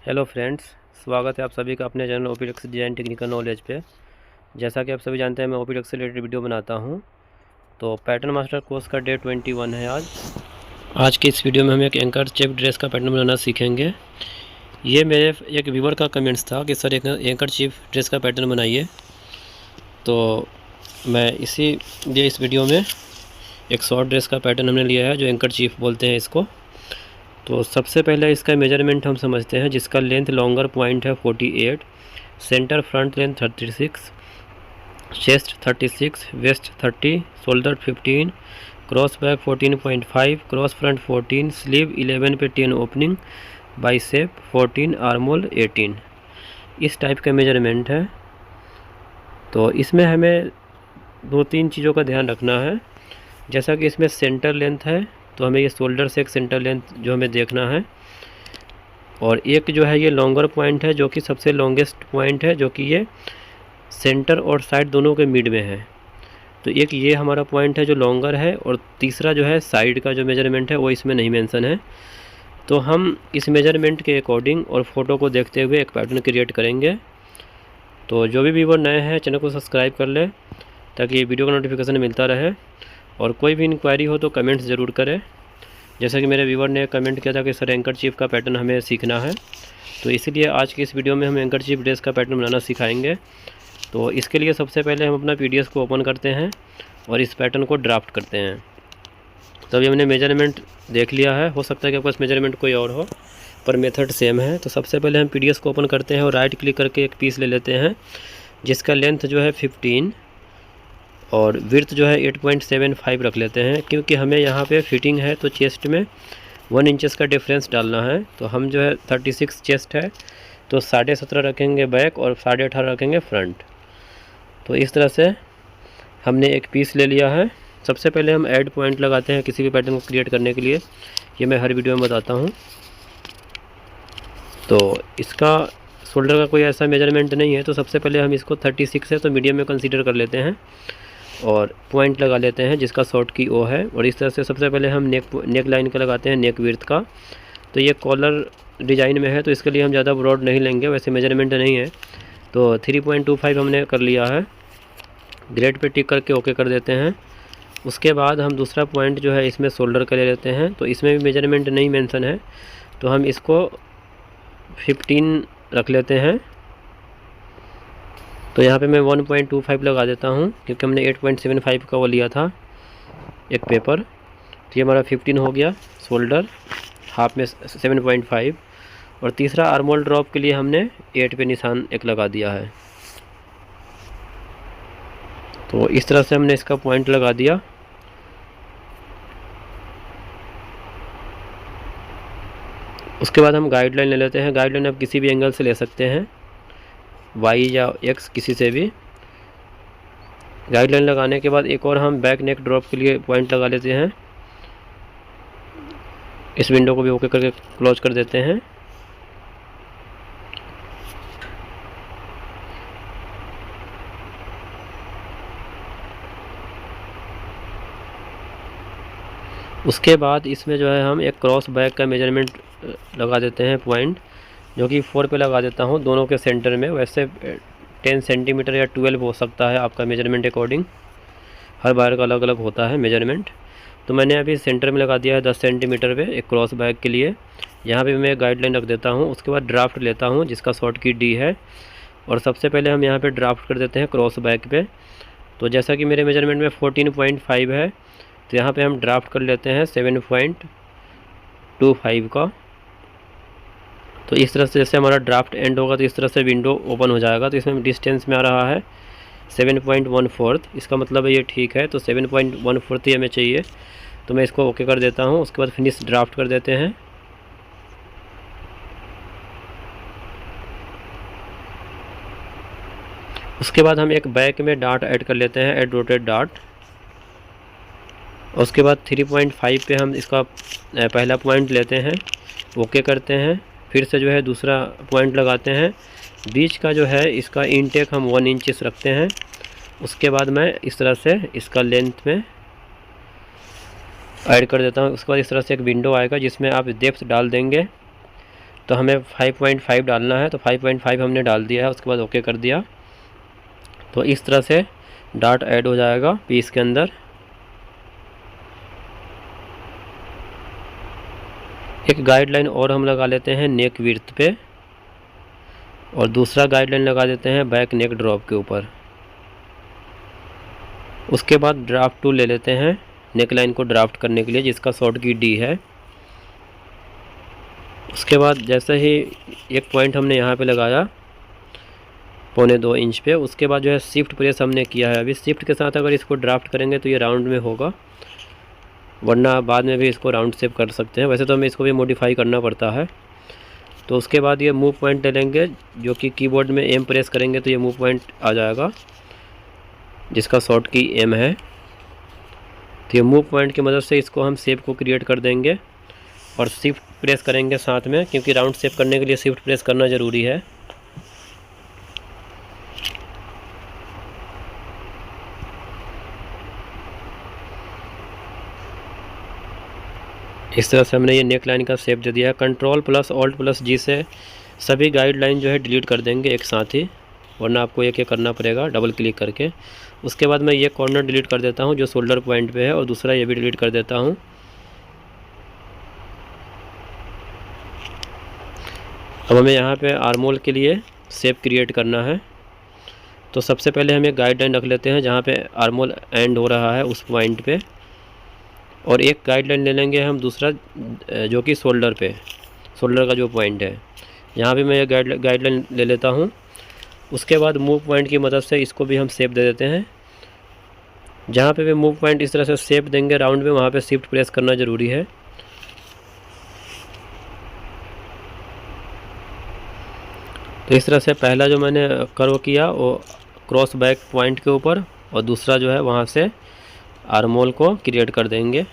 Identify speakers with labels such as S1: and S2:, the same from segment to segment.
S1: Hello friends, स्वागत है आप सभी का अपने चैनल ओपीटेक्स डिज़ाइन टेक्निकल नॉलेज पे। जैसा कि आप सभी जानते हैं, मैं ओपीटेक्स से रिलेटेड वीडियो बनाता हूं। तो पैटर्न मास्टर कोर्स का डे 21 है आज की इस वीडियो में हम एक एंकर चेक ड्रेस का पैटर्न बनाना सीखेंगे। ये मेरे एक व्यूवर का कमेंट्स था कि सर एक एंकर चीफ ड्रेस का पैटर्न बनाइए। तो मैं इसीलिए इस वीडियो में एक शॉर्ट ड्रेस का पैटर्न हमने लिया है, जो एंकर चीफ बोलते हैं इसको। तो सबसे पहले इसका मेजरमेंट हम समझते हैं, जिसका लेंथ लॉन्गर पॉइंट है 48, centre front length 36, chest 36, waist 30, shoulder 15, cross back 14.5, cross front 14, sleeve 11 पे 10 ओपनिंग, बाइसेप 14, आर्मोल 18। इस टाइप का मेजरमेंट है। तो इसमें हमें दो तीन चीज़ों का ध्यान रखना है। जैसा कि इसमें सेंटर लेंथ है, तो हमें ये शोल्डर से एक सेंटर लेंथ जो हमें देखना है, और एक जो है ये लॉन्गर पॉइंट है, जो कि सबसे लॉन्गेस्ट पॉइंट है, जो कि ये सेंटर और साइड दोनों के मिड में है। तो एक ये हमारा पॉइंट है जो लॉन्गर है, और तीसरा जो है साइड का जो मेजरमेंट है वो इसमें नहीं मेंशन है। तो हम इस मेजरमेंट के अकॉर्डिंग और फोटो को देखते हुए एक पैटर्न क्रिएट करेंगे। तो जो भी व्यूअर नए हैं, चैनल को सब्सक्राइब कर ले ताकि वीडियो का नोटिफिकेशन मिलता रहे। और कोई भी इंक्वायरी हो तो कमेंट्स ज़रूर करें। जैसा कि मेरे व्यूअर ने कमेंट किया था कि सर एंकर चीफ का पैटर्न हमें सीखना है, तो इसीलिए आज की इस वीडियो में हम एंकर चीफ ड्रेस का पैटर्न बनाना सिखाएंगे। तो इसके लिए सबसे पहले हम अपना पीडीएफ को ओपन करते हैं और इस पैटर्न को ड्राफ्ट करते हैं। तो अभी हमने मेजरमेंट देख लिया है। हो सकता है कि आपका इस मेजरमेंट कोई और हो, पर मेथड सेम है। तो सबसे पहले हम पीडीएफ को ओपन करते हैं और राइट क्लिक करके एक पीस ले लेते हैं, जिसका लेंथ जो है 15 और विड्थ जो है 8.75 रख लेते हैं, क्योंकि हमें यहाँ पे फिटिंग है तो चेस्ट में 1 इंचेस का डिफरेंस डालना है। तो हम जो है 36 चेस्ट है, तो 17.5 रखेंगे बैक और 18.5 रखेंगे फ्रंट। तो इस तरह से हमने एक पीस ले लिया है। सबसे पहले हम ऐड पॉइंट लगाते हैं किसी भी पैटर्न को क्रिएट करने के लिए। ये मैं हर वीडियो में बताता हूँ। तो इसका शोल्डर का कोई ऐसा मेजरमेंट नहीं है, तो सबसे पहले हम इसको 36 है तो मीडियम में कंसीडर कर लेते हैं और पॉइंट लगा लेते हैं, जिसका शॉर्ट की ओ है। और इस तरह से सबसे पहले हम नेक लाइन का लगाते हैं, नेक विड्थ का। तो ये कॉलर डिज़ाइन में है, तो इसके लिए हम ज़्यादा ब्रॉड नहीं लेंगे, वैसे मेजरमेंट नहीं है। तो 3.25 हमने कर लिया है। ग्रेड पे टिक करके ओके कर देते हैं। उसके बाद हम दूसरा पॉइंट जो है इसमें शोल्डर का ले लेते हैं। तो इसमें भी मेजरमेंट नहीं मेंशन है, तो हम इसको 15 रख लेते हैं। तो यहाँ पे मैं 1.25 लगा देता हूँ, क्योंकि हमने 8.75 का वो लिया था एक पेपर। तो ये हमारा 15 हो गया। शोल्डर हाफ में 7.5, और तीसरा आर्मोल ड्रॉप के लिए हमने 8 पे निशान एक लगा दिया है। तो इस तरह से हमने इसका पॉइंट लगा दिया। उसके बाद हम गाइडलाइन ले लेते हैं। गाइडलाइन आप किसी भी एंगल से ले सकते हैं, वाई या एक्स, किसी से भी। गाइडलाइन लगाने के बाद एक और हम बैक नेक ड्रॉप के लिए पॉइंट लगा लेते हैं। इस विंडो को भी ओके करके क्लोज कर देते हैं। उसके बाद इसमें जो है हम एक क्रॉस बैक का मेजरमेंट लगा देते हैं, पॉइंट जो कि 4 पे लगा देता हूँ दोनों के सेंटर में। वैसे 10 सेंटीमीटर या 12 हो सकता है आपका मेजरमेंट अकॉर्डिंग, हर बार का अलग अलग होता है मेजरमेंट। तो मैंने अभी सेंटर में लगा दिया है 10 सेंटीमीटर पे एक क्रॉस बैक के लिए। यहाँ पे मैं गाइडलाइन रख देता हूँ। उसके बाद ड्राफ्ट लेता हूँ, जिसका शॉर्ट की डी है, और सबसे पहले हम यहाँ पे ड्राफ्ट कर देते हैं क्रॉस बैक पे। तो जैसा कि मेरे मेजरमेंट में 14.5 है, तो यहाँ पे हम ड्राफ्ट कर लेते हैं 7.25 का। तो इस तरह से जैसे हमारा ड्राफ्ट एंड होगा, तो इस तरह से विंडो ओपन हो जाएगा। तो इसमें डिस्टेंस में आ रहा है 7.14, इसका मतलब है ये ठीक है। तो 7.14 ही हमें चाहिए, तो मैं इसको ओके कर देता हूँ। उसके बाद फिनिश ड्राफ्ट कर देते हैं। उसके बाद हम एक बैक में डार्ट ऐड कर लेते हैं, ऐड रोटेट डार्ट। उसके बाद 3.5 पे हम इसका पहला पॉइंट लेते हैं, ओके करते हैं। फिर से जो है दूसरा पॉइंट लगाते हैं। बीच का जो है इसका इनटेक हम 1 इंचेस रखते हैं। उसके बाद मैं इस तरह से इसका लेंथ में ऐड कर देता हूँ। उसके बाद इस तरह से एक विंडो आएगा, जिसमें आप डेप्थ डाल देंगे। तो हमें 5.5 डालना है, तो 5.5 हमने डाल दिया है, उसके बाद ओके कर दिया। तो इस तरह से डार्ट ऐड हो जाएगा पीस के अंदर। एक गाइडलाइन और हम लगा लेते हैं नेक विड्थ पे, और दूसरा गाइडलाइन लगा देते हैं बैक नेक ड्रॉप के ऊपर। उसके बाद ड्राफ्ट टूल ले लेते हैं नेक लाइन को ड्राफ्ट करने के लिए, जिसका शॉर्ट की डी है। उसके बाद जैसे ही एक पॉइंट हमने यहाँ पे लगाया 1.25 इंच पे, उसके बाद जो है शिफ्ट प्रेस हमने किया है। अभी शिफ्ट के साथ अगर इसको ड्राफ्ट करेंगे तो ये राउंड में होगा, वरना बाद में भी इसको राउंड शेप कर सकते हैं। वैसे तो हमें इसको भी मॉडिफाई करना पड़ता है। तो उसके बाद ये मूव पॉइंट ले लेंगे, जो कि कीबोर्ड में एम प्रेस करेंगे तो ये मूव पॉइंट आ जाएगा, जिसका शॉर्ट की एम है। तो ये मूव पॉइंट की मदद से इसको हम शेप को क्रिएट कर देंगे, और शिफ्ट प्रेस करेंगे साथ में, क्योंकि राउंड शेप करने के लिए शिफ्ट प्रेस करना ज़रूरी है। इस तरह से हमने ये नेक लाइन का शेप दे दिया है। कंट्रोल प्लस ऑल्ट प्लस जी से सभी गाइडलाइन जो है डिलीट कर देंगे एक साथ ही, वरना आपको एक करना पड़ेगा डबल क्लिक करके। उसके बाद मैं ये कॉर्नर डिलीट कर देता हूँ जो शोल्डर पॉइंट पे है, और दूसरा ये भी डिलीट कर देता हूँ। अब हमें यहाँ पे आर्मोल के लिए शेप क्रिएट करना है। तो सबसे पहले हम एक गाइडलाइन रख लेते हैं जहाँ पे आर्मोल एंड हो रहा है उस पॉइंट पे, और एक गाइडलाइन ले लेंगे हम दूसरा जो कि शोल्डर पे, शोल्डर का जो पॉइंट है, यहाँ भी मैं ये गाइडलाइन ले लेता हूँ। उसके बाद मूव पॉइंट की मदद से इसको भी हम शेप दे देते हैं। जहाँ पे भी मूव पॉइंट इस तरह से शेप देंगे राउंड में, वहाँ पे शिफ्ट प्रेस करना ज़रूरी है। तो इस तरह से पहला जो मैंने कर्व किया वो क्रॉस बैक पॉइंट के ऊपर, और दूसरा जो है वहाँ से आर्मोल को क्रिएट कर देंगे।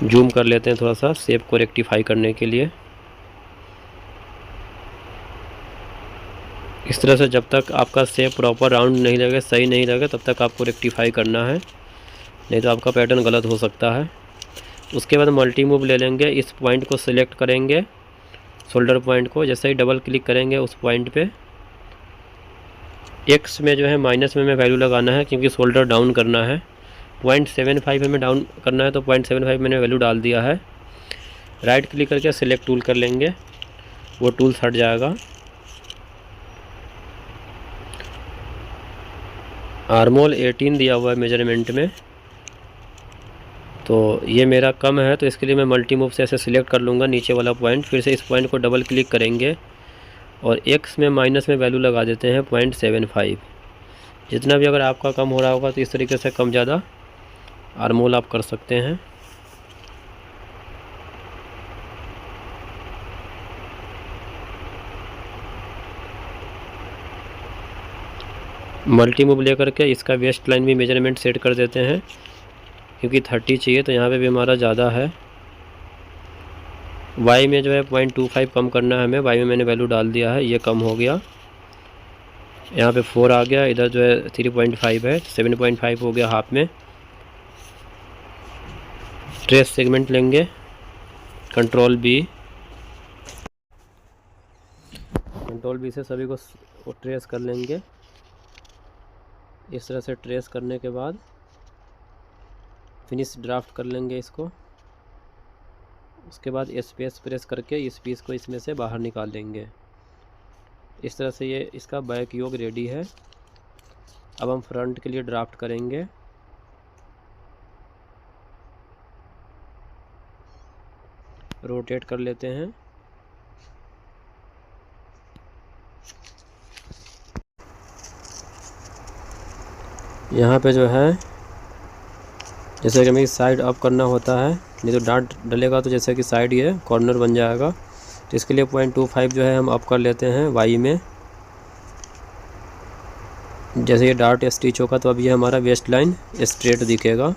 S1: जूम कर लेते हैं थोड़ा सा शेप को रेक्टिफाई करने के लिए। इस तरह से जब तक आपका शेप प्रॉपर राउंड नहीं लगे, सही नहीं लगे, तब तक आपको रेक्टिफाई करना है, नहीं तो आपका पैटर्न गलत हो सकता है। उसके बाद मल्टी मूव ले लेंगे, इस पॉइंट को सिलेक्ट करेंगे शोल्डर पॉइंट को। जैसे ही डबल क्लिक करेंगे उस पॉइंट पे, एक्स में जो है माइनस में वैल्यू लगाना है, क्योंकि शोल्डर डाउन करना है। 0.75 हमें डाउन करना है, तो 0.75 मैंने वैल्यू डाल दिया है। राइट क्लिक करके सिलेक्ट टूल कर लेंगे, वो टूल हट जाएगा। आर्मोल 18 दिया हुआ है मेजरमेंट में, तो ये मेरा कम है, तो इसके लिए मैं मल्टी मूव से ऐसे सिलेक्ट कर लूँगा नीचे वाला पॉइंट। फिर से इस पॉइंट को डबल क्लिक करेंगे, और एक्स में माइनस में वैल्यू लगा देते हैं 0.75। जितना भी अगर आपका कम हो रहा होगा तो इस तरीके से कम ज़्यादा आर्मोल आप कर सकते हैं। मल्टी मूव लेकर के इसका वेस्ट लाइन भी मेजरमेंट सेट कर देते हैं, क्योंकि 30 चाहिए, तो यहाँ पे भी हमारा ज़्यादा है। वाई में जो है 0.25 कम करना है हमें, वाई में मैंने वैल्यू डाल दिया है, ये कम हो गया। यहाँ पे 4 आ गया, इधर जो है 3.5 है, 7.5 हो गया हाफ में। ट्रेस सेगमेंट लेंगे, कंट्रोल बी से सभी को ट्रेस कर लेंगे। इस तरह से ट्रेस करने के बाद फिनिश ड्राफ्ट कर लेंगे इसको। उसके बाद स्पेस प्रेस करके इस पीस को इसमें से बाहर निकाल देंगे। इस तरह से ये इसका बैक योग रेडी है। अब हम फ्रंट के लिए ड्राफ्ट करेंगे। रोटेट कर लेते हैं। यहाँ पे जो है जैसे कि हमें साइड अप करना होता है, नहीं तो डार्ट डलेगा तो जैसे कि साइड ये कॉर्नर बन जाएगा। तो इसके लिए 0.25 जो है हम अप कर लेते हैं वाई में। जैसे ये डार्ट स्टिच होगा तो अब ये हमारा वेस्ट लाइन स्ट्रेट दिखेगा।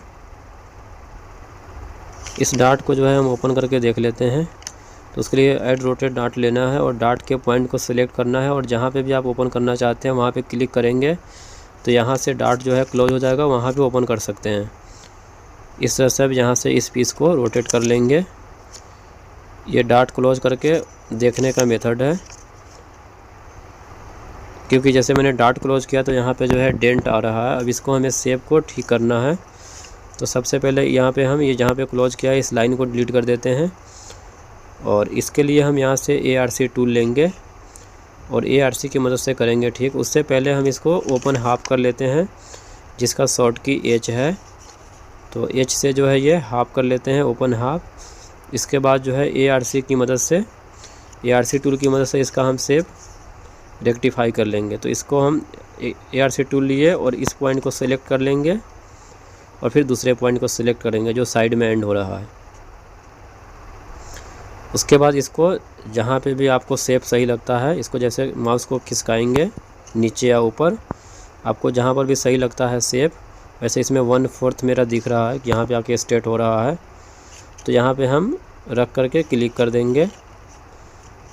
S1: इस डार्ट को जो है हम ओपन करके देख लेते हैं। तो उसके लिए ऐड रोटेट डार्ट लेना है और डार्ट के पॉइंट को सिलेक्ट करना है, और जहाँ पे भी आप ओपन करना चाहते हैं वहाँ पे क्लिक करेंगे तो यहाँ से डार्ट जो है क्लोज हो जाएगा, वहाँ पे ओपन कर सकते हैं। इस तरह से अब यहाँ से इस पीस को रोटेट कर लेंगे। ये डार्ट क्लोज करके देखने का मेथड है, क्योंकि जैसे मैंने डार्ट क्लोज किया तो यहाँ पे जो है डेंट आ रहा है। अब इसको हमें शेप को ठीक करना है। तो सबसे पहले यहाँ पे हम ये जहाँ पे क्लोज किया है इस लाइन को डिलीट कर देते हैं, और इसके लिए हम यहाँ से ARC टूल लेंगे और ARC की मदद से करेंगे ठीक। उससे पहले हम इसको ओपन हाफ कर लेते हैं, जिसका शॉर्ट की H है। तो H से जो है ये हाफ कर लेते हैं, ओपन हाफ। इसके बाद जो है ARC की मदद से, ARC टूल की मदद से इसका हम शेप रेक्टिफाई कर लेंगे। तो इसको हम ARC टूल लिए और इस पॉइंट को सिलेक्ट कर लेंगे और फिर दूसरे पॉइंट को सिलेक्ट करेंगे जो साइड में एंड हो रहा है। उसके बाद इसको जहाँ पे भी आपको शेप सही लगता है, इसको जैसे माउस को खिसकाएंगे नीचे या ऊपर, आपको जहाँ पर भी सही लगता है शेप, वैसे इसमें 1/4 मेरा दिख रहा है कि यहाँ पे आके स्ट्रेट हो रहा है, तो यहाँ पे हम रख करके क्लिक कर देंगे।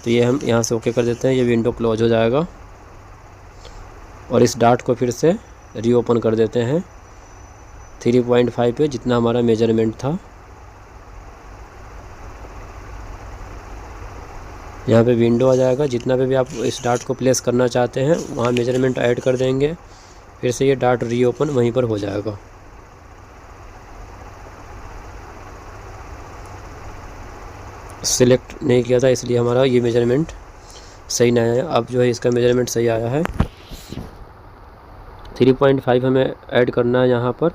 S1: तो ये हम यहाँ से ओके कर देते हैं, ये विंडो क्लोज हो जाएगा। और इस डार्ट को फिर से रीओपन कर देते हैं 3.5 पे, जितना हमारा मेजरमेंट था। यहाँ पे विंडो आ जाएगा, जितना पे भी आप इस डार्ट को प्लेस करना चाहते हैं वहाँ मेजरमेंट ऐड कर देंगे, फिर से ये डार्ट रीओपन वहीं पर हो जाएगा। सिलेक्ट नहीं किया था इसलिए हमारा ये मेजरमेंट सही नहीं आया। अब जो है इसका मेजरमेंट सही आया है। 3.5 हमें ऐड करना है यहाँ पर।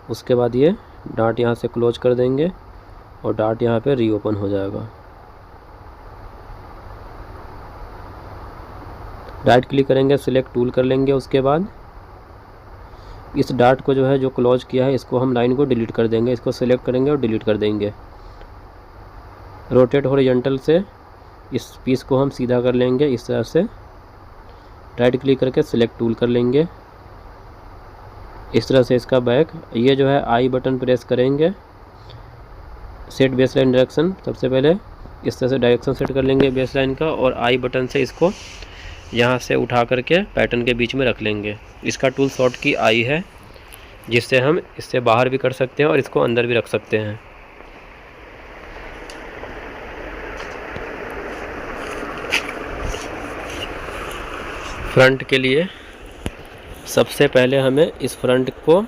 S1: उसके बाद ये डार्ट यहाँ से क्लोज कर देंगे और डार्ट यहाँ पे रीओपन हो जाएगा। राइट क्लिक करेंगे, सिलेक्ट टूल कर लेंगे। उसके बाद इस डार्ट को जो है जो क्लोज किया है इसको हम लाइन को डिलीट कर देंगे। इसको सिलेक्ट करेंगे और डिलीट कर देंगे। रोटेट हॉरिजॉन्टल से इस पीस को हम सीधा कर लेंगे इस तरह से। राइट क्लिक करके सिलेक्ट टूल कर लेंगे इस तरह से। इसका बैक ये जो है आई बटन प्रेस करेंगे, सेट बेसलाइन डायरेक्शन। सबसे पहले इस तरह से डायरेक्शन सेट कर लेंगे बेसलाइन का, और आई बटन से इसको यहाँ से उठा करके पैटर्न के बीच में रख लेंगे। इसका टूल शॉर्ट की आई है, जिससे हम इससे बाहर भी कर सकते हैं और इसको अंदर भी रख सकते हैं। फ्रंट के लिए सबसे पहले हमें इस फ्रंट को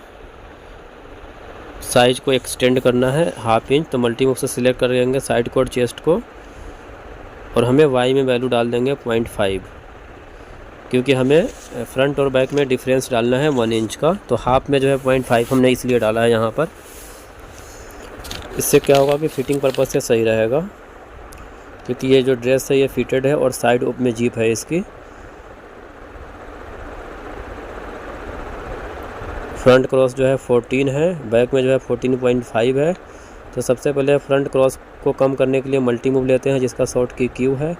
S1: साइज को एक्सटेंड करना है 1/2 इंच। तो मल्टी मूव से सिलेक्ट कर लेंगे साइड को और चेस्ट को, और हमें वाई में वैल्यू डाल देंगे 0.5, क्योंकि हमें फ्रंट और बैक में डिफरेंस डालना है 1 इंच का। तो हाफ में जो है 0.5 हमने इसलिए डाला है यहाँ पर। इससे क्या होगा कि फिटिंग पर्पज से सही रहेगा, क्योंकि ये जो ड्रेस है ये फिटेड है और साइड में जीप है इसकी। फ्रंट क्रॉस जो है 14 है, बैक में जो है 14.5 है। तो सबसे पहले फ्रंट क्रॉस को कम करने के लिए मल्टी मूव लेते हैं, जिसका शॉर्ट की Q है,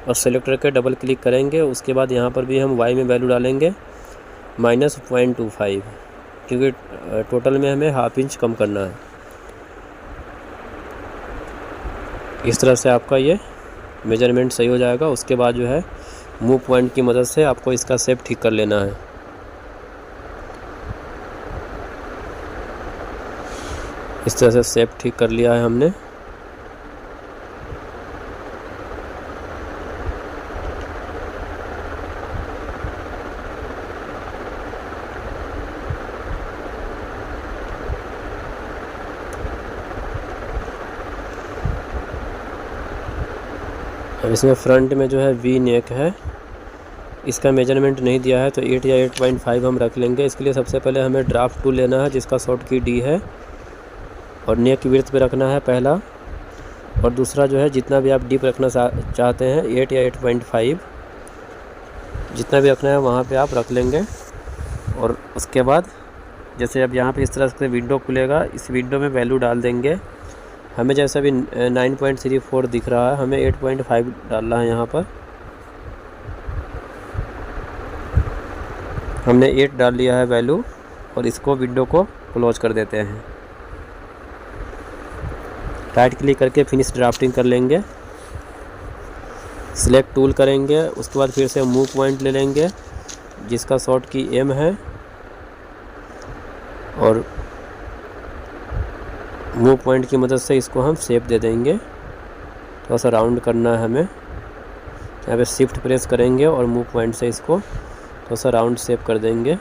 S1: और सेलेक्ट करके डबल क्लिक करेंगे। उसके बाद यहाँ पर भी हम Y में वैल्यू डालेंगे -0.25, क्योंकि टोटल में हमें 1/2 इंच कम करना है। इस तरह से आपका ये मेजरमेंट सही हो जाएगा। उसके बाद जो है मूव पॉइंट की मदद से आपको इसका शेप ठीक कर लेना है। इस तरह से शेप ठीक कर लिया है हमने। अब इसमें फ्रंट में जो है वी नेक है, इसका मेजरमेंट नहीं दिया है, तो 8 या 8.5 हम रख लेंगे। इसके लिए सबसे पहले हमें ड्राफ्ट टूल लेना है, जिसका शॉर्ट की D है, और नेक की विड्थ पे रखना है पहला, और दूसरा जो है जितना भी आप डीप रखना चाहते हैं 8 या 8.5 जितना भी रखना है वहाँ पे आप रख लेंगे। और उसके बाद जैसे अब यहाँ पे इस तरह से विंडो खुलेगा, इस विंडो में वैल्यू डाल देंगे। हमें जैसा भी 9.34 दिख रहा है, हमें 8.5 डालना है। यहाँ पर हमने 8 डाल लिया है वैल्यू, और इसको विंडो को क्लोज कर देते हैं। राइट क्लिक करके फिनिश ड्राफ्टिंग कर लेंगे, सिलेक्ट टूल करेंगे। उसके बाद फिर से मूव पॉइंट ले लेंगे, जिसका शॉर्ट की M है, और मूव पॉइंट की मदद से इसको हम शेप दे देंगे। थोड़ा सा राउंड करना है हमें, यहाँ पे शिफ्ट प्रेस करेंगे और मूव पॉइंट से इसको थोड़ा सा राउंड शेप कर देंगे।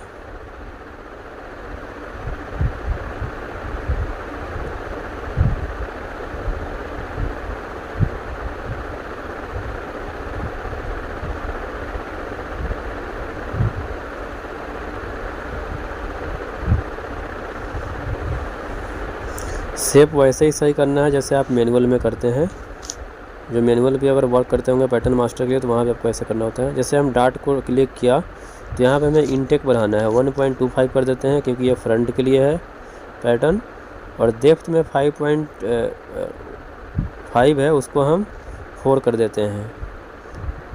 S1: शेप वैसे ही सही करना है जैसे आप मैनुअल में करते हैं। जो मैनुअल भी अगर वर्क करते होंगे पैटर्न मास्टर के लिए, तो वहाँ पे आपको ऐसे करना होता है। जैसे हम डार्ट को क्लिक किया तो यहाँ पे हमें इनटेक बढ़ाना है, 1.25 कर देते हैं क्योंकि ये फ्रंट के लिए है पैटर्न। और डेप्थ में 5.5 है, उसको हम 4 कर देते हैं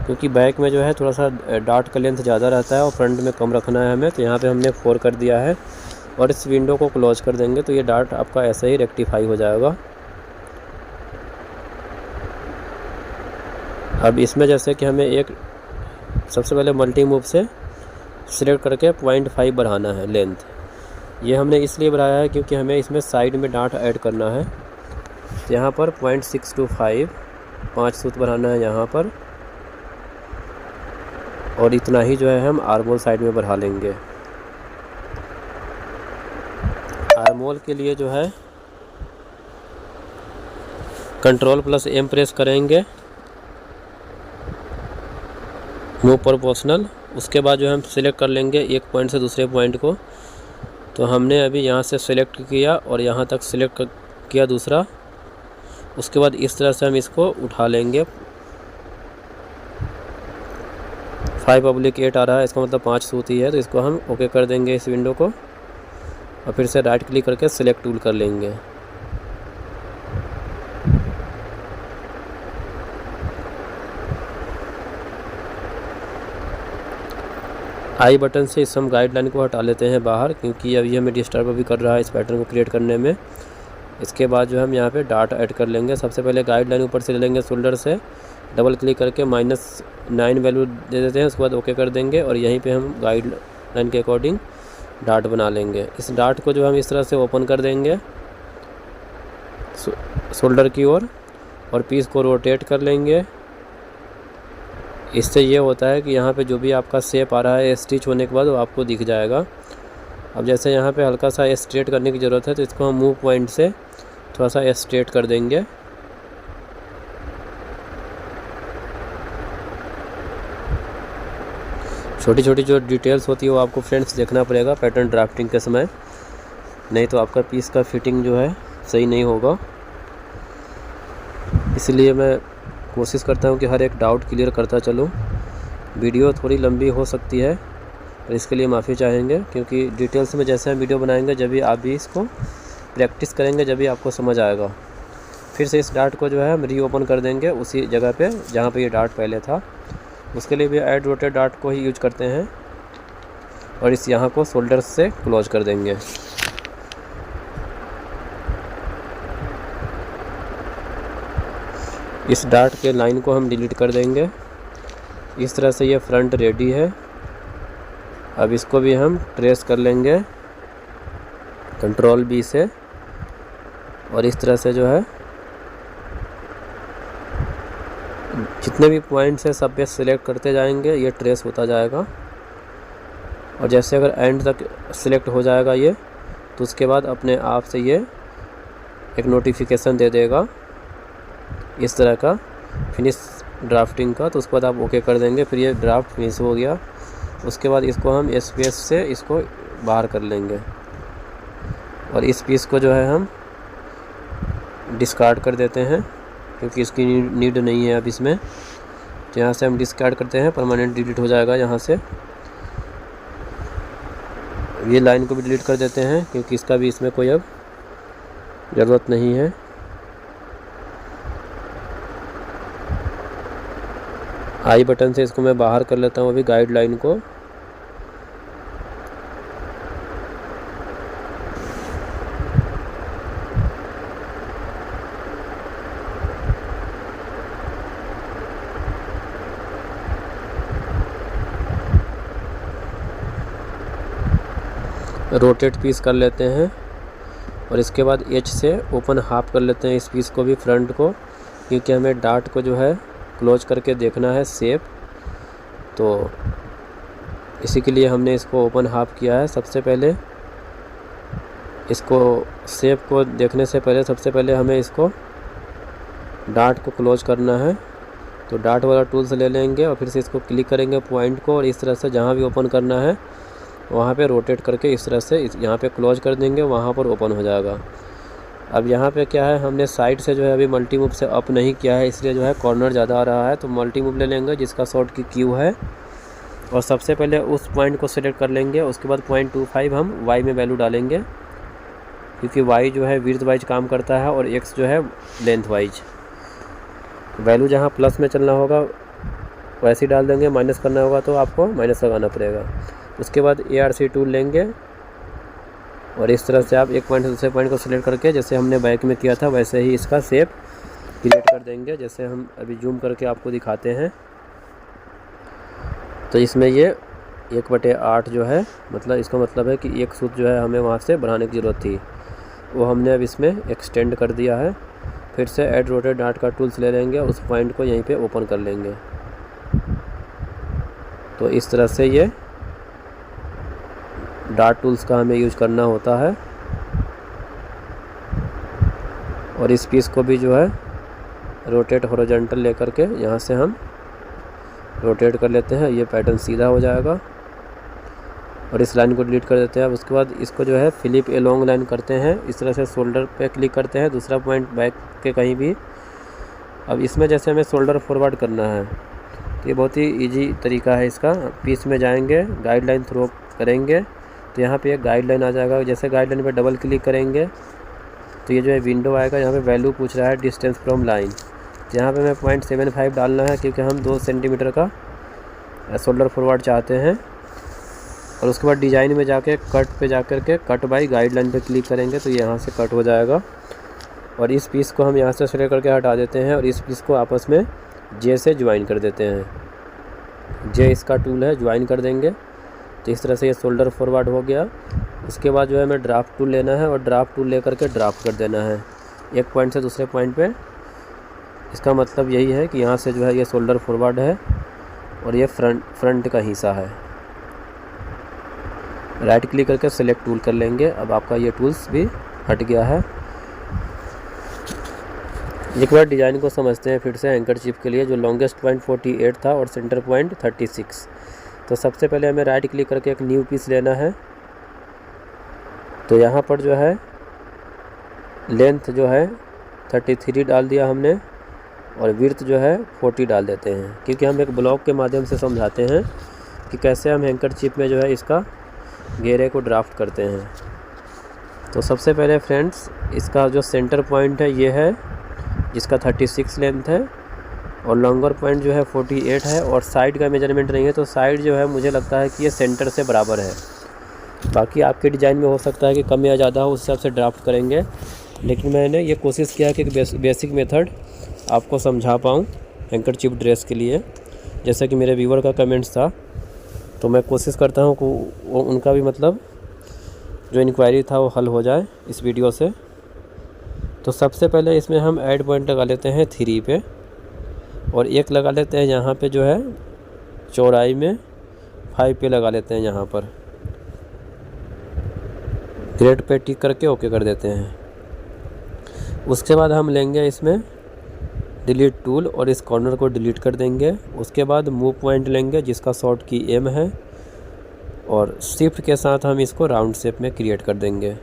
S1: क्योंकि बैक में जो है थोड़ा सा डार्ट का लेंथ ज़्यादा रहता है और फ्रंट में कम रखना है हमें। तो यहाँ पे हमने 4 कर दिया है और इस विंडो को क्लोज कर देंगे तो ये डार्ट आपका ऐसे ही रेक्टिफाई हो जाएगा। अब इसमें जैसे कि हमें एक सबसे पहले मल्टी मूव से सिलेक्ट करके 0.5 बढ़ाना है लेंथ। ये हमने इसलिए बढ़ाया है क्योंकि हमें इसमें साइड में डार्ट ऐड करना है। तो यहाँ पर 0.625 5 सूत बढ़ाना है यहाँ पर, और इतना ही जो है हम आर्मोल साइड में बढ़ा लेंगे। आर्मोल के लिए जो है Ctrl+M प्रेस करेंगे, मूव प्रोपोर्शनल। उसके बाद जो हम सिलेक्ट कर लेंगे एक पॉइंट से दूसरे पॉइंट को। तो हमने अभी यहाँ से सिलेक्ट किया और यहाँ तक सिलेक्ट किया दूसरा। उसके बाद इस तरह से हम इसको उठा लेंगे। 5/8 आ रहा है, इसका मतलब 5 सूत ही है। तो इसको हम ओके कर देंगे इस विंडो को और फिर से राइट क्लिक करके सिलेक्ट टूल कर लेंगे। आई बटन से इस हम गाइडलाइन को हटा लेते हैं बाहर, क्योंकि अभी हमें डिस्टर्ब भी कर रहा है इस पैटर्न को क्रिएट करने में। इसके बाद जो हम यहाँ पे डार्ट ऐड कर लेंगे। सबसे पहले गाइडलाइन ऊपर से ले लेंगे, शोल्डर से डबल क्लिक करके -9 वैल्यू दे देते हैं। उसके बाद ओके कर देंगे और यहीं पे हम गाइडलाइन के अकॉर्डिंग डार्ट बना लेंगे। इस डार्ट को जो हम इस तरह से ओपन कर देंगे शोल्डर की ओर और पीस को रोटेट कर लेंगे। इससे ये होता है कि यहाँ पे जो भी आपका शेप आ रहा है स्टिच होने के बाद वो आपको दिख जाएगा। अब जैसे यहाँ पे हल्का सा स्ट्रेट करने की ज़रूरत है तो इसको हम मूव पॉइंट से थोड़ा सा स्ट्रेट कर देंगे। छोटी छोटी जो डिटेल्स होती है वो आपको फ्रेंड्स देखना पड़ेगा पैटर्न ड्राफ्टिंग के समय, नहीं तो आपका पीस का फिटिंग जो है सही नहीं होगा। इसलिए मैं कोशिश करता हूँ कि हर एक डाउट क्लियर करता चलूँ। वीडियो थोड़ी लंबी हो सकती है और इसके लिए माफ़ी चाहेंगे, क्योंकि डिटेल्स में जैसे हम वीडियो बनाएंगे जब भी आप भी इसको प्रैक्टिस करेंगे जब भी आपको समझ आएगा। फिर से इस डार्ट को जो है हम रीओपन कर देंगे उसी जगह पे जहाँ पे ये डार्ट पहले था। उसके लिए भी ऐड रोटेट डार्ट को ही यूज करते हैं और इस यहाँ को शोल्डर से क्लोज कर देंगे। इस डार्ट के लाइन को हम डिलीट कर देंगे। इस तरह से ये फ्रंट रेडी है। अब इसको भी हम ट्रेस कर लेंगे Ctrl+B से और इस तरह से जो है जितने भी पॉइंट्स है सब पे सिलेक्ट करते जाएंगे, ये ट्रेस होता जाएगा। और जैसे अगर एंड तक सिलेक्ट हो जाएगा ये, तो उसके बाद अपने आप से ये एक नोटिफिकेशन दे देगा इस तरह का फिनिश ड्राफ्टिंग का। तो उसके बाद आप ओके कर देंगे, फिर ये ड्राफ्ट फिनिश हो गया। उसके बाद इसको हम स्पेस से इसको बाहर कर लेंगे और इस पीस को जो है हम डिस्कार्ड कर देते हैं क्योंकि इसकी नीड नहीं है अब इसमें। तो यहाँ से हम डिस्कार्ड करते हैं, परमानेंट डिलीट हो जाएगा यहाँ से। ये लाइन को भी डिलीट कर देते हैं क्योंकि इसका भी इसमें कोई अब ज़रूरत नहीं है। आई बटन से इसको मैं बाहर कर लेता हूँ अभी गाइडलाइन को। रोटेट पीस कर लेते हैं और इसके बाद एच से ओपन हाफ कर लेते हैं इस पीस को भी, फ्रंट को, क्योंकि हमें डार्ट को जो है क्लोज करके देखना है शेप। तो इसी के लिए हमने इसको ओपन हाफ किया है। सबसे पहले इसको शेप को देखने से पहले सबसे पहले हमें इसको डार्ट को क्लोज करना है। तो डार्ट वाला टूल्स ले लेंगे और फिर से इसको क्लिक करेंगे पॉइंट को, और इस तरह से जहाँ भी ओपन करना है वहाँ पे रोटेट करके इस तरह से यहाँ पे क्लोज कर देंगे, वहाँ पर ओपन हो जाएगा। अब यहाँ पे क्या है, हमने साइड से जो है अभी मल्टी मूव से अप नहीं किया है, इसलिए जो है कॉर्नर ज़्यादा आ रहा है। तो मल्टी मूव ले लेंगे जिसका शॉर्ट की क्यू है, और सबसे पहले उस पॉइंट को सिलेक्ट कर लेंगे। उसके बाद 0.25 हम वाई में वैल्यू डालेंगे, क्योंकि वाई जो है विड्थ वाइज काम करता है और एक्स जो है लेंथ वाइज। वैल्यू जहाँ प्लस में चलना होगा वैसे ही डाल देंगे, माइनस करना होगा तो आपको माइनस लगाना पड़ेगा। उसके बाद ARC टूल लेंगे और इस तरह से आप एक पॉइंट से दूसरे पॉइंट को सिलेक्ट करके जैसे हमने बैक में किया था वैसे ही इसका शेप क्रिएट कर देंगे, जैसे हम अभी जूम करके आपको दिखाते हैं। तो इसमें ये 1/8 जो है, मतलब इसका मतलब है कि एक सूत जो है हमें वहाँ से बढ़ाने की ज़रूरत थी, वो हमने अब इसमें एक्सटेंड कर दिया है। फिर से ऐड रोटेट डार्ट का टूल्स ले लेंगे और उस पॉइंट को यहीं पे ओपन कर लेंगे। तो इस तरह से ये डार्ट टूल्स का हमें यूज करना होता है। और इस पीस को भी जो है रोटेट हॉरिजॉन्टल लेकर के यहाँ से हम रोटेट कर लेते हैं, ये पैटर्न सीधा हो जाएगा। और इस लाइन को डिलीट कर देते हैं। अब उसके बाद इसको जो है फ्लिप ए लॉन्ग लाइन करते हैं, इस तरह से शोल्डर पे क्लिक करते हैं, दूसरा पॉइंट बैक के कहीं भी। अब इसमें जैसे हमें शोल्डर फॉरवर्ड करना है, तो ये बहुत ही इजी तरीका है इसका। पीस में जाएंगे, गाइडलाइन थ्रो करेंगे, तो यहाँ पे एक गाइडलाइन आ जाएगा। जैसे गाइडलाइन पे डबल क्लिक करेंगे तो ये जो है विंडो आएगा, यहाँ पे वैल्यू पूछ रहा है डिस्टेंस फ्रॉम लाइन। यहाँ पे हमें 0.75 डालना है, क्योंकि हम 2 सेंटीमीटर का शोल्डर फॉरवर्ड चाहते हैं। और उसके बाद डिज़ाइन में जाके कट पे जाकर के कट बाई गाइडलाइन पे क्लिक करेंगे तो यहाँ से कट हो जाएगा। और इस पीस को हम यहाँ से सेलेक्ट करके हटा देते हैं और इस पीस को आपस में जे से ज्वाइन कर देते हैं। जे इसका टूल है, ज्वाइन कर देंगे। तो इस तरह से ये शोल्डर फॉरवर्ड हो गया। उसके बाद जो है हमें ड्राफ्ट टूल लेना है और ड्राफ्ट टूल लेकर के ड्राफ्ट कर देना है एक पॉइंट से दूसरे पॉइंट पे। इसका मतलब यही है कि यहाँ से जो है ये शोल्डर फॉरवर्ड है और ये फ्रंट का हिस्सा है। राइट क्लिक करके सेलेक्ट टूल कर लेंगे। अब आपका ये टूल्स भी हट गया है। एक बार डिज़ाइन को समझते हैं फिर से। एंकर चिप के लिए जो लॉन्गेस्ट पॉइंट 48 था और सेंटर पॉइंट 36। तो सबसे पहले हमें राइट क्लिक करके एक न्यू पीस लेना है। तो यहाँ पर जो है लेंथ जो है 33 डाल दिया हमने और विड्थ जो है 40 डाल देते हैं, क्योंकि हम एक ब्लॉक के माध्यम से समझाते हैं कि कैसे हम एंकर चिप में जो है इसका घेरे को ड्राफ्ट करते हैं। तो सबसे पहले फ्रेंड्स इसका जो सेंटर पॉइंट है ये है, जिसका 36 लेंथ है, और लॉन्गर पॉइंट जो है 48 है, और साइड का मेजरमेंट नहीं है। तो साइड जो है मुझे लगता है कि ये सेंटर से बराबर है। बाकी आपके डिज़ाइन में हो सकता है कि कम या ज़्यादा हो, उस हिसाब से ड्राफ्ट करेंगे। लेकिन मैंने ये कोशिश किया कि बेसिक मेथड आपको समझा पाऊँ एंकर चिप ड्रेस के लिए। जैसा कि मेरे व्यूअर का कमेंट्स था, तो मैं कोशिश करता हूँ कि वो उनका भी मतलब जो इंक्वायरी था वो हल हो जाए इस वीडियो से। तो सबसे पहले इसमें हम ऐड पॉइंट लगा लेते हैं 3 पे, और एक लगा लेते हैं यहाँ पे जो है चौड़ाई में 5 पे लगा लेते हैं यहाँ पर। ग्रेड पे टिक करके ओके कर देते हैं। उसके बाद हम लेंगे इसमें डिलीट टूल और इस कॉर्नर को डिलीट कर देंगे। उसके बाद मूव पॉइंट लेंगे जिसका शॉर्ट की एम है, और शिफ्ट के साथ हम इसको राउंड शेप में क्रिएट कर देंगे।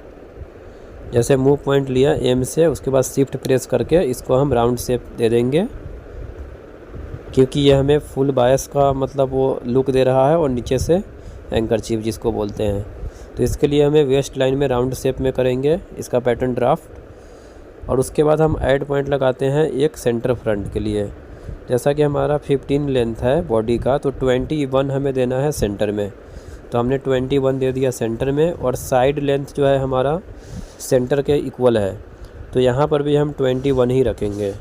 S1: जैसे मूव पॉइंट लिया एम से, उसके बाद शिफ्ट प्रेस करके इसको हम राउंड शेप दे देंगे, क्योंकि ये हमें फुल बायस का मतलब वो लुक दे रहा है, और नीचे से एंकर चिप जिसको बोलते हैं। तो इसके लिए हमें वेस्ट लाइन में राउंड शेप में करेंगे इसका पैटर्न ड्राफ्ट। और उसके बाद हम ऐड पॉइंट लगाते हैं एक सेंटर फ्रंट के लिए। जैसा कि हमारा 15 लेंथ है बॉडी का, तो 21 हमें देना है सेंटर में। तो हमने 21 दे दिया सेंटर में, और साइड लेंथ जो है हमारा सेंटर के इक्वल है, तो यहाँ पर भी हम 21 ही रखेंगे।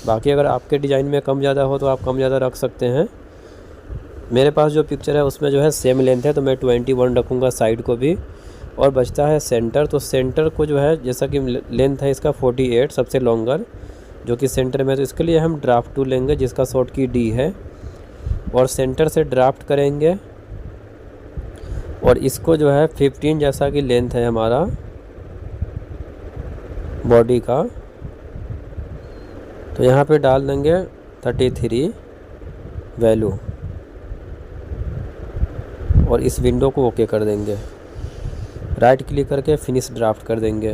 S1: बाकी अगर आपके डिज़ाइन में कम ज़्यादा हो तो आप कम ज़्यादा रख सकते हैं। मेरे पास जो पिक्चर है उसमें जो है सेम लेंथ है, तो मैं 21 रखूँगा साइड को भी। और बचता है सेंटर। तो सेंटर को जो है, जैसा कि लेंथ है इसका 48 सबसे लॉन्गर, जो कि सेंटर में है, तो इसके लिए हम ड्राफ्ट टूल लेंगे जिसका शॉर्ट की डी है, और सेंटर से ड्राफ्ट करेंगे। और इसको जो है 15 जैसा कि लेंथ है हमारा बॉडी का, तो यहाँ पे डाल देंगे 33 वैल्यू और इस विंडो को ओके कर देंगे। राइट क्लिक करके फिनिश ड्राफ्ट कर देंगे।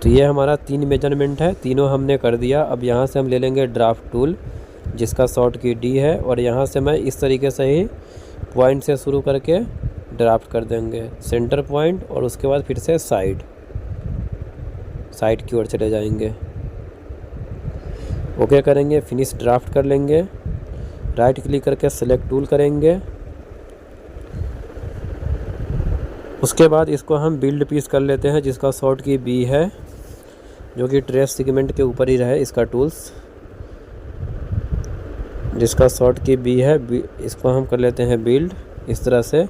S1: तो ये हमारा 3 मेजरमेंट है, तीनों हमने कर दिया। अब यहाँ से हम ले लेंगे ड्राफ्ट टूल जिसका शॉर्ट की डी है, और यहाँ से मैं इस तरीके से ही पॉइंट से शुरू करके ड्राफ्ट कर देंगे, सेंटर पॉइंट, और उसके बाद फिर से साइड की ओर चले जाएंगे। ओके करेंगे, फिनिश ड्राफ्ट कर लेंगे। राइट क्लिक करके सेलेक्ट टूल करेंगे। उसके बाद इसको हम बिल्ड पीस कर लेते हैं जिसका शॉर्ट की बी है, जो कि ट्रेस सेगमेंट के ऊपर ही रहे इसका टूल्स, जिसका शॉर्ट की बी है। इसको हम कर लेते हैं बिल्ड इस तरह से।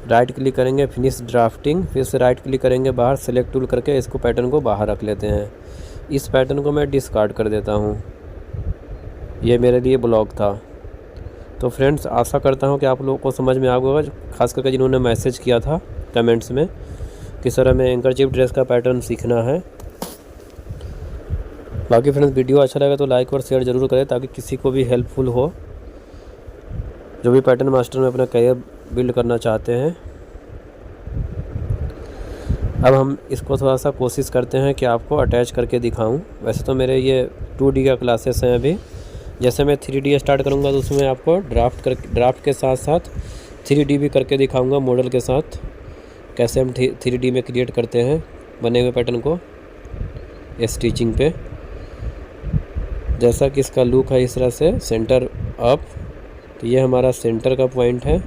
S1: राइट क्लिक करेंगे, फिनिश ड्राफ्टिंग, फिर से राइट क्लिक करेंगे, बाहर सेलेक्ट टूल करके इसको पैटर्न को बाहर रख लेते हैं। इस पैटर्न को मैं डिस्कार्ड कर देता हूँ, ये मेरे लिए ब्लॉक था। तो फ्रेंड्स, आशा करता हूँ कि आप लोगों को समझ में आ गया होगा, खास करके जिन्होंने मैसेज किया था कमेंट्स में कि सर हमें एंकरचीफ ड्रेस का पैटर्न सीखना है। बाकी फ्रेंड्स, वीडियो अच्छा लगा तो लाइक और शेयर ज़रूर करें ताकि किसी को भी हेल्पफुल हो, जो भी पैटर्न मास्टर में अपना करियर बिल्ड करना चाहते हैं। अब हम इसको थोड़ा सा कोशिश करते हैं कि आपको अटैच करके दिखाऊं। वैसे तो मेरे ये 2D का क्लासेस हैं अभी, जैसे मैं 3D स्टार्ट करूंगा तो उसमें आपको ड्राफ्ट के साथ साथ 3D भी करके दिखाऊंगा, मॉडल के साथ कैसे हम 3D में क्रिएट करते हैं बने हुए पैटर्न को स्टिचिंग पे। जैसा कि इसका लुक है इस तरह से, सेंटर अप, तो ये हमारा सेंटर का पॉइंट है।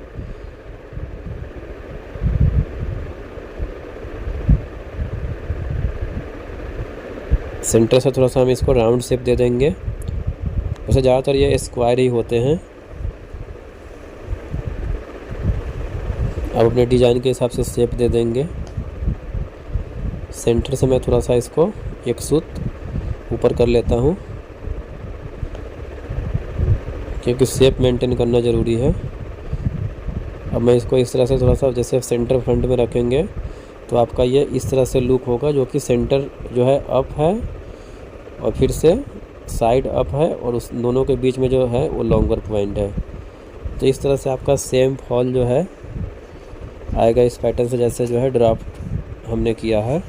S1: सेंटर से थोड़ा सा हम इसको राउंड शेप दे देंगे, वैसे ज़्यादातर ये स्क्वायर ही होते हैं। अब अपने डिज़ाइन के हिसाब से शेप दे देंगे। सेंटर से मैं थोड़ा सा इसको एक सूत ऊपर कर लेता हूँ, क्योंकि शेप मेंटेन करना ज़रूरी है। अब मैं इसको इस तरह से थोड़ा सा, जैसे सेंटर फ्रंट में रखेंगे तो आपका ये इस तरह से लुक होगा, जो कि सेंटर जो है अप है और फिर से साइड अप है, और उस दोनों के बीच में जो है वो लॉन्गर पॉइंट है। तो इस तरह से आपका सेम फॉल जो है आएगा इस पैटर्न से, जैसे जो है ड्राफ्ट हमने किया है।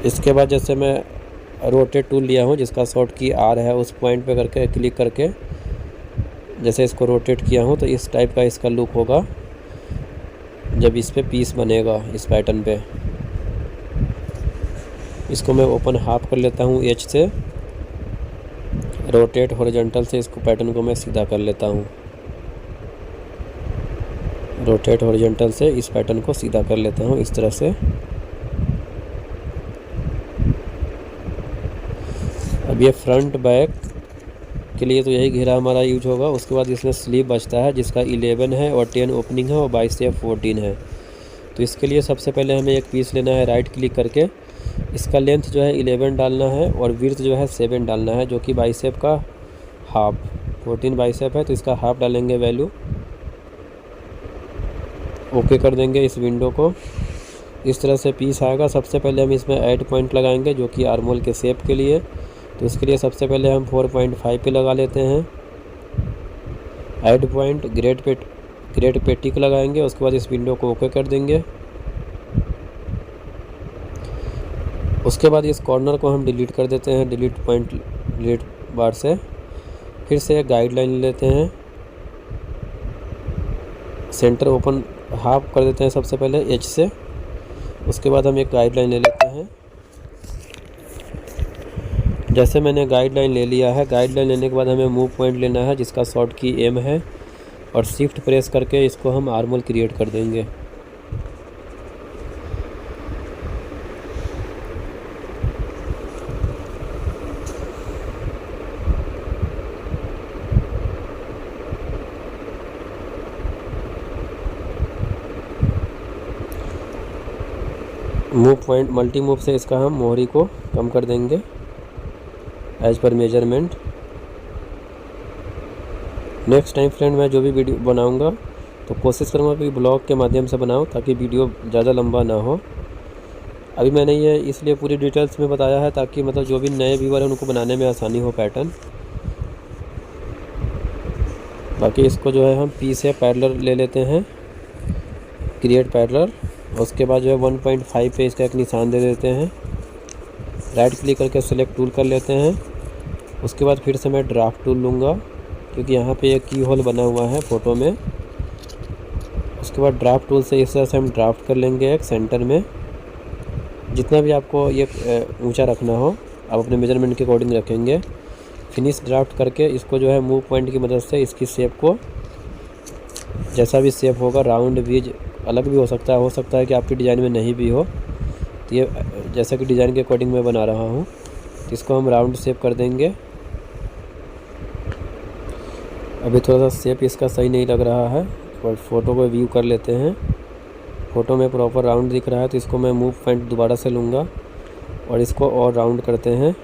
S1: इसके बाद जैसे मैं रोटेट टूल लिया हूँ जिसका शॉर्ट की आर है, उस पॉइंट पे करके क्लिक करके जैसे इसको रोटेट किया हूँ तो इस टाइप का इसका लुक होगा जब इस पे पीस बनेगा इस पैटर्न पे। इसको मैं ओपन हाफ कर लेता हूँ एच से, रोटेट हॉरिजॉन्टल से इसको पैटर्न को मैं सीधा कर लेता हूँ। रोटेट हॉरिजॉन्टल से इस पैटर्न को सीधा कर लेता हूँ इस तरह से। अब ये फ्रंट बैक के लिए तो यही घेरा हमारा यूज होगा। उसके बाद इसमें स्लीव बचता है जिसका 11 है और 10 ओपनिंग है और बाइसेप 14 है। तो इसके लिए सबसे पहले हमें एक पीस लेना है, राइट क्लिक करके इसका लेंथ जो है 11 डालना है और विड्थ जो है 7 डालना है, जो कि बाइसेप का हाफ, 14 बाइसेप है तो इसका हाफ डालेंगे वैल्यू। ओके कर देंगे इस विंडो को। इस तरह से पीस आएगा। सबसे पहले हम इसमें ऐड पॉइंट लगाएंगे जो कि आर्मोल के शेप के लिए, तो इसके लिए सबसे पहले हम 4.5 पे लगा लेते हैं ऐड पॉइंट। ग्रेड पे टिक लगाएंगे। उसके बाद इस विंडो को ओके कर देंगे। उसके बाद इस कॉर्नर को हम डिलीट कर देते हैं, डिलीट बार से। फिर से एक गाइडलाइन ले लेते हैं, सेंटर ओपन हाफ कर देते हैं सबसे पहले एच से। उसके बाद हम एक गाइडलाइन ले लेते हैं। जैसे मैंने गाइडलाइन ले लिया है, गाइडलाइन लेने के बाद हमें मूव पॉइंट लेना है जिसका शॉर्ट की एम है, और शिफ्ट प्रेस करके इसको हम आर्मोल क्रिएट कर देंगे। मूव पॉइंट मल्टी मूव से इसका हम मोहरी को कम कर देंगे as per measurement. Next time friend मैं जो भी वीडियो बनाऊंगा तो कोशिश करूंगा कि ब्लॉग के माध्यम से बनाऊं ताकि वीडियो ज़्यादा लंबा ना हो। अभी मैंने ये इसलिए पूरी डिटेल्स में बताया है ताकि मतलब जो भी नए व्यूअर हैं उनको बनाने में आसानी हो पैटर्न। बाकी इसको जो है हम पी से पैरेलल ले लेते हैं, क्रिएट पैरेलल। उसके बाद जो है 1.5 पे इसका एक निशान दे देते हैं, राइट क्लिक करके सेलेक्ट टूल कर लेते हैं। उसके बाद फिर से मैं ड्राफ्ट टूल लूँगा क्योंकि यहाँ पे एक की होल बना हुआ है फ़ोटो में। उसके बाद ड्राफ्ट टूल से इस तरह से हम ड्राफ्ट कर लेंगे एक सेंटर में। जितना भी आपको ये ऊंचा रखना हो आप अपने मेजरमेंट के अकॉर्डिंग रखेंगे। फिनिश ड्राफ्ट करके इसको जो है मूव पॉइंट की मदद से इसकी शेप को, जैसा भी शेप होगा राउंड बीज अलग भी हो सकता है कि आपकी डिज़ाइन में नहीं भी हो। तो ये जैसा कि डिज़ाइन के अकॉर्डिंग मैं बना रहा हूँ तो इसको हम राउंड शेप कर देंगे। अभी थोड़ा सा शेप इसका सही नहीं लग रहा है और फ़ोटो को व्यू कर लेते हैं। फ़ोटो में प्रॉपर राउंड दिख रहा है तो इसको मैं मूव पॉइंट दोबारा से लूँगा और इसको और राउंड करते हैं।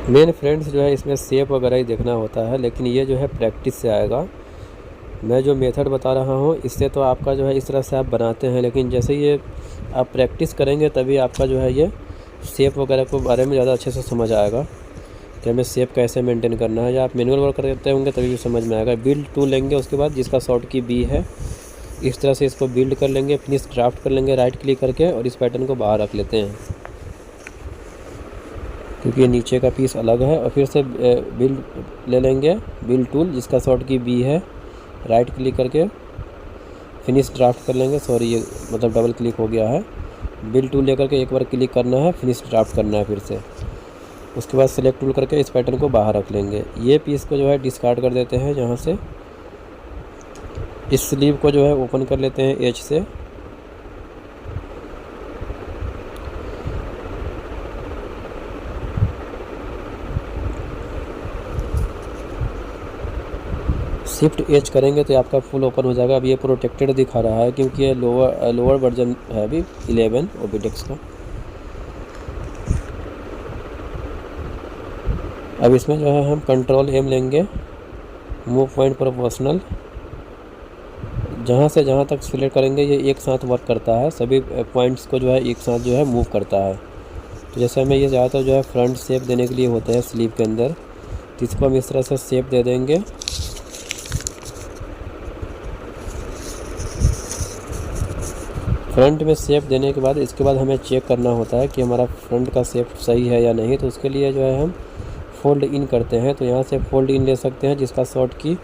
S1: मेन फ्रेंड्स जो है इसमें शेप वगैरह ही देखना होता है, लेकिन ये जो है प्रैक्टिस से आएगा। मैं जो मेथड बता रहा हूँ इससे तो आपका जो है इस तरह से आप बनाते हैं, लेकिन जैसे ये आप प्रैक्टिस करेंगे तभी आपका जो है ये शेप वगैरह को बारे में ज़्यादा अच्छे से समझ आएगा कि हमें शेप कैसे मेंटेन करना है। या आप मैनुअल वर्क करते होंगे तभी भी समझ में आएगा। बिल्ड टूल लेंगे उसके बाद जिसका शॉर्ट की बी है, इस तरह से इसको बिल्ड कर लेंगे, फिनिश ड्राफ्ट कर लेंगे राइट क्लिक करके और इस पैटर्न को बाहर रख लेते हैं क्योंकि ये नीचे का पीस अलग है। और फिर से बिल्ड ले लेंगे, बिल्ड टूल जिसका शॉर्ट की बी है, राइट क्लिक करके फिनिश ड्राफ्ट कर लेंगे। सॉरी ये मतलब डबल क्लिक हो गया है। बिल्ड टूल लेकर के एक बार क्लिक करना है, फिनिश ड्राफ्ट करना है फिर से। उसके बाद सेलेक्ट टूल करके इस पैटर्न को बाहर रख लेंगे। ये पीस को जो है डिस्कार्ड कर देते हैं यहाँ से। इस स्लीव को जो है ओपन कर लेते हैं एज से। शिफ्ट एज करेंगे तो आपका फुल ओपन हो जाएगा। अब ये प्रोटेक्टेड दिखा रहा है क्योंकि ये लोअर वर्जन है अभी 11 ओबीटेक्स का। अब इसमें जो है हम कंट्रोल एम लेंगे, मूव पॉइंट प्रोपोर्शनल। जहाँ से जहाँ तक सिलेक्ट करेंगे ये एक साथ वर्क करता है, सभी पॉइंट्स को जो है एक साथ जो है मूव करता है। तो जैसे हमें ये ज़्यादातर जो है फ्रंट शेप देने के लिए होते हैं स्लीव के अंदर, तो इसको हम इस तरह से शेप दे देंगे। फ्रंट में शेप देने के बाद इसके बाद हमें चेक करना होता है कि हमारा फ्रंट का शेप सही है या नहीं। तो उसके लिए जो है हम फोल्ड इन करते हैं। तो यहाँ से फोल्ड इन ले सकते हैं जिसका शॉर्ट की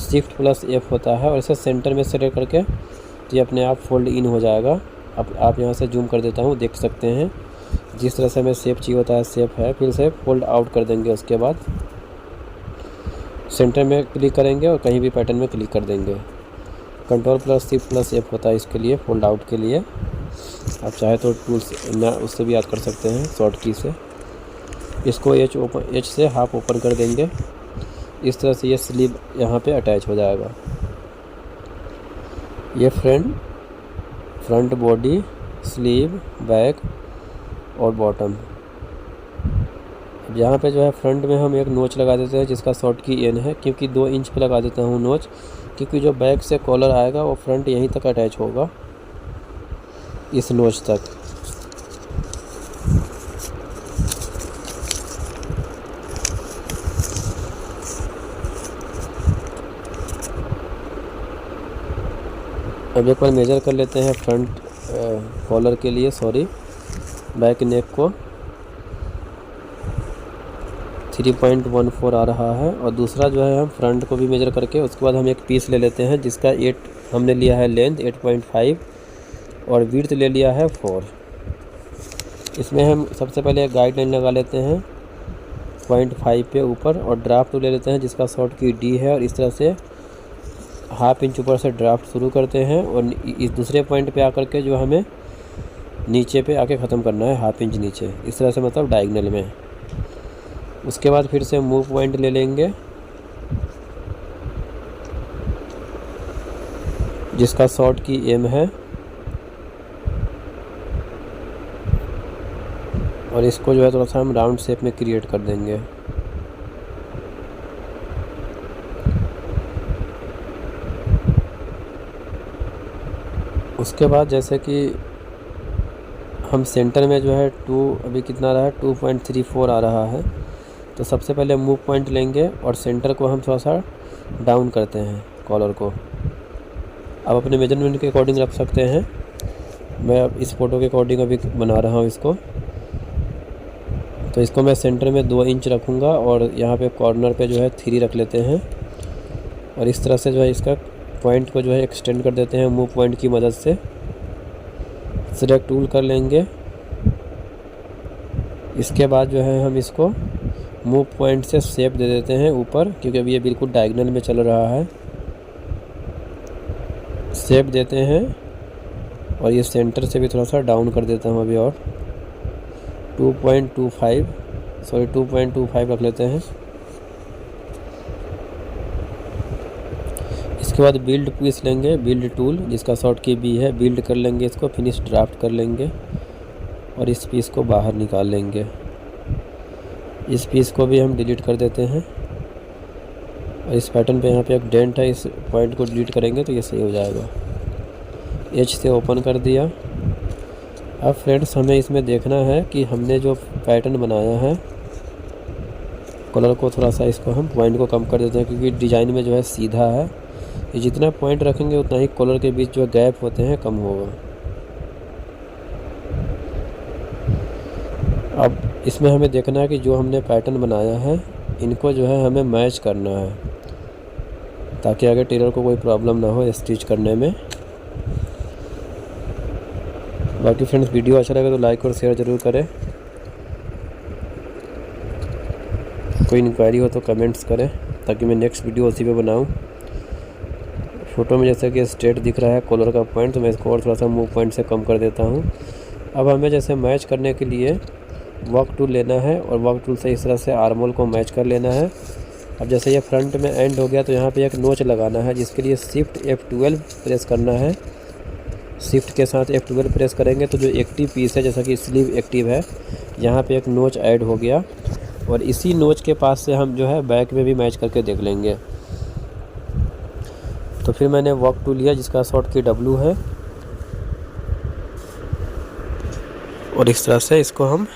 S1: शिफ्ट प्लस एफ होता है और इसे सेंटर में सेलेक्ट करके तो ये अपने आप फोल्ड इन हो जाएगा। अब आप यहाँ से जूम कर देता हूँ, देख सकते हैं जिस तरह से हमें शेप चाहिए होता है शेप है। फिर से फोल्ड आउट कर देंगे, उसके बाद सेंटर में क्लिक करेंगे और कहीं भी पैटर्न में क्लिक कर देंगे। Control plus shift plus F होता है इसके लिए, फोल्ड आउट के लिए। आप चाहे तो टूल्स ना उससे भी याद कर सकते हैं शॉर्ट की से। इसको एच से हाफ ओपन कर देंगे। इस तरह से ये स्लीव यहाँ पे अटैच हो जाएगा। ये फ्रंट बॉडी, स्लीव, बैक और बॉटम। यहाँ पे जो है फ्रंट में हम एक नोच लगा देते हैं जिसका शॉर्ट की एन है, क्योंकि 2 इंच पे लगा देता हूँ नोच, क्योंकि जो बैक से कॉलर आएगा वो फ्रंट यहीं तक अटैच होगा, इस नोच तक। अब एक बार मेजर कर लेते हैं फ्रंट कॉलर के लिए, बैक नेक को 3.14 आ रहा है। और दूसरा जो है हम फ्रंट को भी मेजर करके उसके बाद हम एक पीस ले लेते हैं जिसका 8 हमने लिया है लेंथ 8.5 और विड्थ ले लिया है 4। इसमें हम सबसे पहले एक गाइडलाइन लगा लेते हैं 0.5 पे ऊपर और ड्राफ्ट ले लेते हैं जिसका शॉर्ट की डी है और इस तरह से हाफ इंच ऊपर से ड्राफ्ट शुरू करते हैं और इस दूसरे पॉइंट पे आकर के जो हमें नीचे पे आके ख़त्म करना है, हाफ इंच नीचे, इस तरह से, मतलब डायगनल में। उसके बाद फिर से मूव पॉइंट ले लेंगे जिसका शॉर्ट की एम है, और इसको जो है थोड़ा सा हम राउंड शेप में क्रिएट कर देंगे। उसके बाद जैसे कि हम सेंटर में जो है अभी कितना रहा है, 2.34 आ रहा है, तो सबसे पहले मूव पॉइंट लेंगे और सेंटर को हम थोड़ा सा डाउन करते हैं, कॉलर को। आप अपने मेजरमेंट के अकॉर्डिंग रख सकते हैं, मैं अब इस फ़ोटो के अकॉर्डिंग अभी बना रहा हूँ इसको। तो इसको मैं सेंटर में 2 इंच रखूँगा और यहाँ पे कॉर्नर पे जो है 3 रख लेते हैं, और इस तरह से जो है इसका पॉइंट को जो है एक्सटेंड कर देते हैं मूव पॉइंट की मदद से। सिलेक्ट टूल कर लेंगे। इसके बाद जो है हम इसको मूव पॉइंट से शेप दे देते हैं ऊपर, क्योंकि अभी ये बिल्कुल डायगोनल में चल रहा है। शेप देते हैं और ये सेंटर से भी थोड़ा सा डाउन कर देता हूँ अभी, और 2.25 रख लेते हैं। इसके बाद बिल्ड पीस लेंगे, बिल्ड टूल जिसका शॉर्ट की बी है, बिल्ड कर लेंगे इसको, फिनिश ड्राफ्ट कर लेंगे और इस पीस को बाहर निकाल लेंगे। इस पीस को भी हम डिलीट कर देते हैं, और इस पैटर्न पे यहाँ पे एक डेंट है, इस पॉइंट को डिलीट करेंगे तो ये सही हो जाएगा। एच से ओपन कर दिया। अब फ्रेंड्स हमें इसमें देखना है कि हमने जो पैटर्न बनाया है, कलर को थोड़ा सा, इसको हम पॉइंट को कम कर देते हैं, क्योंकि डिज़ाइन में जो है सीधा है। ये जितना पॉइंट रखेंगे उतना ही कलर के बीच जो गैप होते हैं कम होगा। अब इसमें हमें देखना है कि जो हमने पैटर्न बनाया है इनको जो है हमें मैच करना है, ताकि आगे टेलर को कोई प्रॉब्लम ना हो स्टिच करने में। बाकी फ्रेंड्स वीडियो अच्छा लगे तो लाइक और शेयर ज़रूर करें। कोई इंक्वायरी हो तो कमेंट्स करें, ताकि मैं नेक्स्ट वीडियो उसी पे बनाऊं। फ़ोटो में जैसे कि स्ट्रेट दिख रहा है कॉलर का पॉइंट, तो मैं इसको और थोड़ा सा मूव पॉइंट से कम कर देता हूं। अब हमें जैसे मैच करने के लिए वर्क टूल लेना है, और वर्क टूल से इस तरह से आर्मोल को मैच कर लेना है। अब जैसे ये फ्रंट में एंड हो गया तो यहाँ पे एक नोच लगाना है, जिसके लिए शिफ्ट F12 प्रेस करना है। शिफ्ट के साथ F12 प्रेस करेंगे तो जो एक्टिव पीस है, जैसा कि स्लीव एक्टिव है, यहाँ पे एक नोच ऐड हो गया, और इसी नोच के पास से हम जो है बैक में भी मैच करके देख लेंगे। तो फिर मैंने वर्क टूल लिया जिसका शॉर्ट की W है, और इस तरह से इसको हम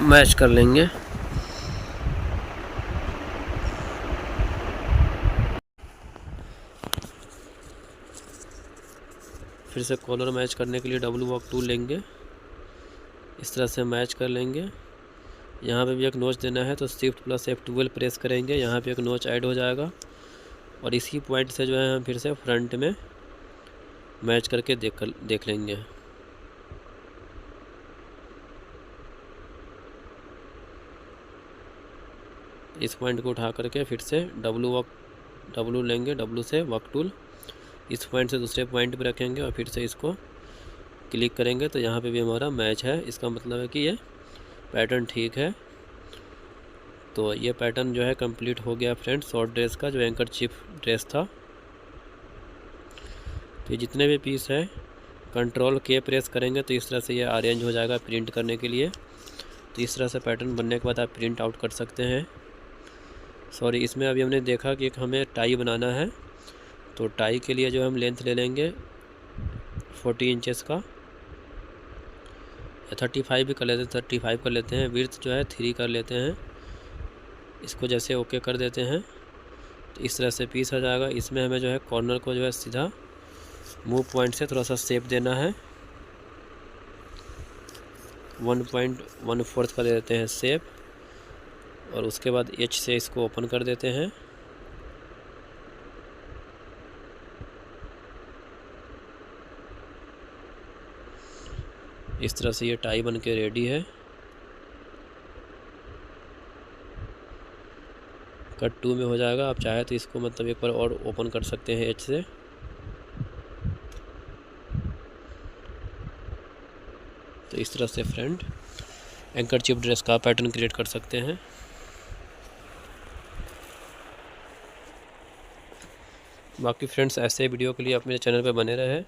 S1: मैच कर लेंगे। फिर से कॉलर मैच करने के लिए W वर्क टूल लेंगे, इस तरह से मैच कर लेंगे। यहाँ पे भी एक नोच देना है तो शिफ्ट प्लस F12 प्रेस करेंगे, यहाँ पे एक नोच ऐड हो जाएगा, और इसी पॉइंट से जो है हम फिर से फ्रंट में मैच करके देख लेंगे। इस पॉइंट को उठा करके फिर से W लेंगे, W से वर्क टूल, इस पॉइंट से दूसरे पॉइंट पे रखेंगे और फिर से इसको क्लिक करेंगे तो यहाँ पे भी हमारा मैच है। इसका मतलब है कि ये पैटर्न ठीक है। तो ये पैटर्न जो है कंप्लीट हो गया फ्रेंड्स, शॉर्ट ड्रेस का जो एंकर चिप ड्रेस था। तो जितने भी पीस है कंट्रोल K प्रेस करेंगे तो इस तरह से ये अरेंज हो जाएगा प्रिंट करने के लिए। तो इस तरह से पैटर्न बनने के बाद आप प्रिंट आउट कर सकते हैं। सॉरी, इसमें अभी हमने देखा कि एक हमें टाई बनाना है, तो टाई के लिए जो हम लेंथ ले लेंगे 40 इंचेस का, 35 भी कर लेते हैं, 35 कर लेते हैं। विड्थ जो है 3 कर लेते हैं। इसको जैसे ओके कर देते हैं तो इस तरह से पीस आ जाएगा। इसमें हमें जो है कॉर्नर को जो है सीधा मूव पॉइंट से थोड़ा सा शेप देना है, 1.14 का दे देते हैं शेप, और उसके बाद H से इसको ओपन कर देते हैं। इस तरह से ये टाई बन के रेडी है। कट 2 में हो जाएगा। आप चाहे तो इसको मतलब एक बार और ओपन कर सकते हैं एज से। तो इस तरह से फ्रेंड हैंकरचीफ ड्रेस का पैटर्न क्रिएट कर सकते हैं। बाकी फ्रेंड्स ऐसे वीडियो के लिए आप मेरे चैनल पर बने रहें।